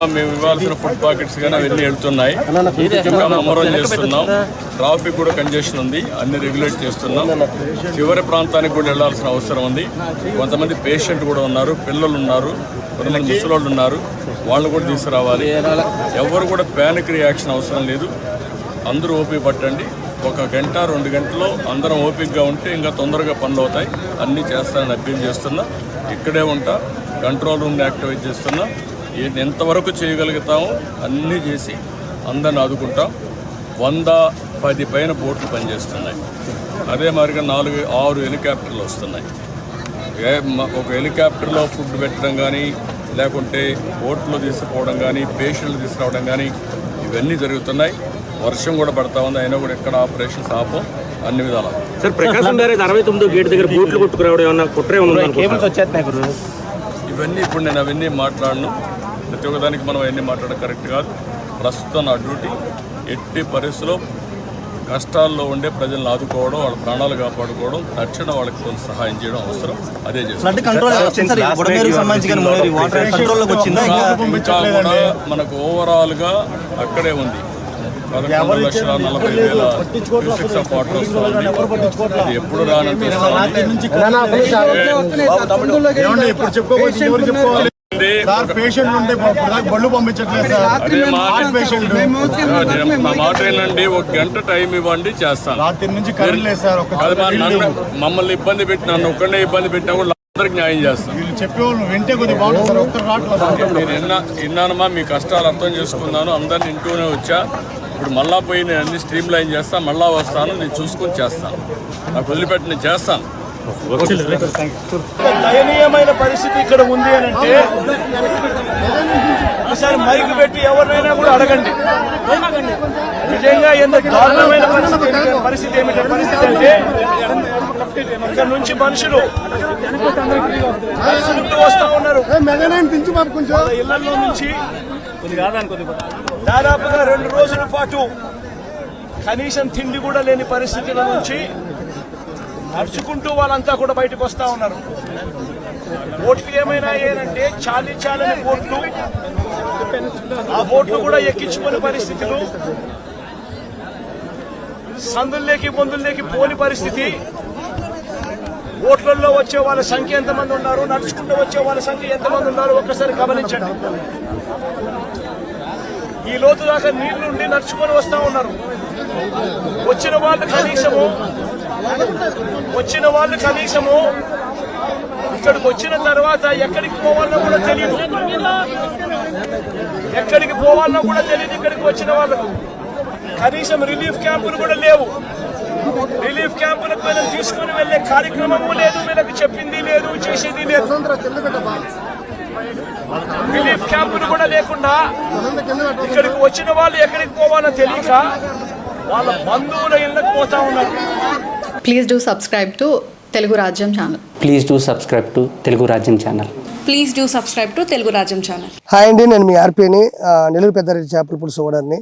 మేము ఇవ్వాల్సిన food pockets కానీ అవన్నీ వెళ్తున్నాయి. ఇంకా ముమ్మరం చేస్తున్నాం. ట్రాఫిక్ కూడా కంజెషన్ ఉంది, అన్ని రెగ్యులేట్ చేస్తున్నాం. చివరి ప్రాంతానికి కూడా వెళ్లాల్సిన అవసరం ఉంది. కొంతమంది పేషెంట్ కూడా ఉన్నారు, పిల్లలు ఉన్నారు, కొంతమంది ముసలోళ్ళు ఉన్నారు, వాళ్ళు కూడా తీసుకురావాలి. ఎవరు కూడా ప్యానిక్ రియాక్షన్ అవసరం లేదు. అందరూ ఓపిక పట్టండి. 1 గంట 2 గంటల్లో అందరం ఓపికగా ఉంటే ఇంకా తొందరగా పనులు అవుతాయి. అన్నీ చేస్తానని అప్పీల్ చేస్తున్నా. ఇక్కడే ఉంటా, కంట్రోల్ రూమ్ని యాక్టివేట్ చేస్తున్నా. ఎంతవరకు చేయగలుగుతామో అన్నీ చేసి అందరిని ఆదుకుంటాం. 110 పైన బోట్లు పనిచేస్తున్నాయి. అదే మాదిరిగా 4-6 హెలికాప్టర్లు వస్తున్నాయి. ఒక హెలికాప్టర్లో ఫుడ్ పెట్టడం కానీ, లేకుంటే బోట్లో తీసుకుపోవడం కానీ, పేషెంట్లు తీసుకురావడం కానీ ఇవన్నీ జరుగుతున్నాయి. వర్షం కూడా పడతా ఉంది, అయినా కూడా ఎక్కడ ఆపరేషన్స్ ఆపం, అన్ని విధాలు. సార్, ప్రకాశం బ్యారేజ్ 69 గేట్ దగ్గర బోట్లు కొట్టుకురావడం ఏమన్నా కుట్రే ఉందా? ఇవన్నీ ఇప్పుడు నేను అవన్నీ మాట్లాడను. ప్రతి ఒక్కదానికి మనం అవన్నీ మాట్లాడడం కరెక్ట్ కాదు. ప్రస్తుతం నా డ్యూటీ ఎట్టి పరిస్థితుల్లో కష్టాల్లో ఉండే ప్రజలను ఆదుకోవడం, వాళ్ళ ప్రాణాలు కాపాడుకోవడం, తక్షణ వాళ్ళకి కొంత సహాయం చేయడం అవసరం. అదే చేస్తాం. ఇంకా కూడా మనకు ఓవరాల్గా అక్కడే ఉంది. 11,40,000 క్యూసెక్స్ ఆఫ్ వాటర్ వస్తుంది. అది ఎప్పుడు రానంత మా మాట ఏంటండి, 1 గంట టైం ఇవ్వండి, చేస్తాను. మమ్మల్ని ఇబ్బంది పెట్టి, నన్ను ఒక్కడే ఇబ్బంది పెట్టినా కూడా అందరికి న్యాయం చేస్తాను. నేను విన్నానమ్మా, మీ కష్టాలు అర్థం చేసుకున్నాను. అందరిని ఇంటూనే వచ్చా. ఇప్పుడు మళ్ళా పోయి నేను అన్ని స్ట్రీమ్ లైన్ చేస్తాను. మళ్ళా వస్తాను, నేను చూసుకొని చేస్తాను. నాకు వదిలిపెట్టి నేను చేస్తాను. దయనీయమైన పరిస్థితి ఇక్కడ ఉంది అని అంటే ఒకసారి మైకు పెట్టి ఎవరినైనా కూడా అడగండి. నిజంగా ఎంత దారుణమైన పరిస్థితి అంటే ఇక్కడ నుంచి మనుషులు వస్తా ఉన్నారు. ఇళ్లలో నుంచి దాదాపుగా 2 రోజుల పాటు కనీసం తిండి కూడా లేని పరిస్థితుల నుంచి నడుచుకుంటూ వాళ్ళంతా కూడా బయటకు వస్తా ఉన్నారు. బోట్లు ఏమైనా ఏంటంటే చాలని బోట్లు, ఆ బోట్లు కూడా ఎక్కించుకునే పరిస్థితులు, సందుల్లోకి బొందుల్లోకి పోని పరిస్థితి. బోట్లలో వచ్చే వాళ్ళ సంఖ్య ఎంతమంది ఉన్నారు, నడుచుకుంటూ వచ్చే వాళ్ళ సంఖ్య ఎంతమంది ఉన్నారు ఒక్కసారి గమనించండి. ఈ లోతు దాకా నీళ్లు నుండి నడుచుకొని వస్తా ఉన్నారు. వచ్చిన వాళ్ళు కనీసము ఇక్కడికి వచ్చిన తర్వాత ఎక్కడికి పోవాలన్నా కూడా తెలియదు. ఇక్కడికి వచ్చిన వాళ్ళకు కనీసం రిలీఫ్ క్యాంపులు కూడా లేవు. రిలీఫ్ క్యాంపులకు వీళ్ళని తీసుకుని వెళ్లే కార్యక్రమము లేదు, వీళ్ళకి చెప్పింది లేదు, చేసేది లేదు. రిలీఫ్ క్యాంపులు కూడా లేకుండా ఇక్కడికి వచ్చిన వాళ్ళు ఎక్కడికి పోవాలో తెలియక వాళ్ళ బంధువుల ఇళ్ళకి పోతా ఉన్నారు. Please do subscribe to Telugu రాజ్యం ఛానల్. హాయ్ అండి, నేను మీ ఆర్పీని, నెల్లూరు పెద్దారెడ్డి చేపల పులుసు ఓనర్ని.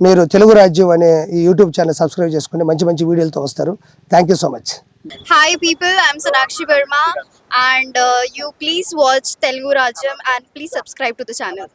మీరు తెలుగు రాజ్యం అనే ఈ యూట్యూబ్ ఛానల్ సబ్స్క్రైబ్ చేసుకుని మంచి వీడియోలతో వస్తారు. Thank you so much. Hi people, I'm Sonakshi Verma and you please watch Telugu Rajyam and please subscribe to the channel.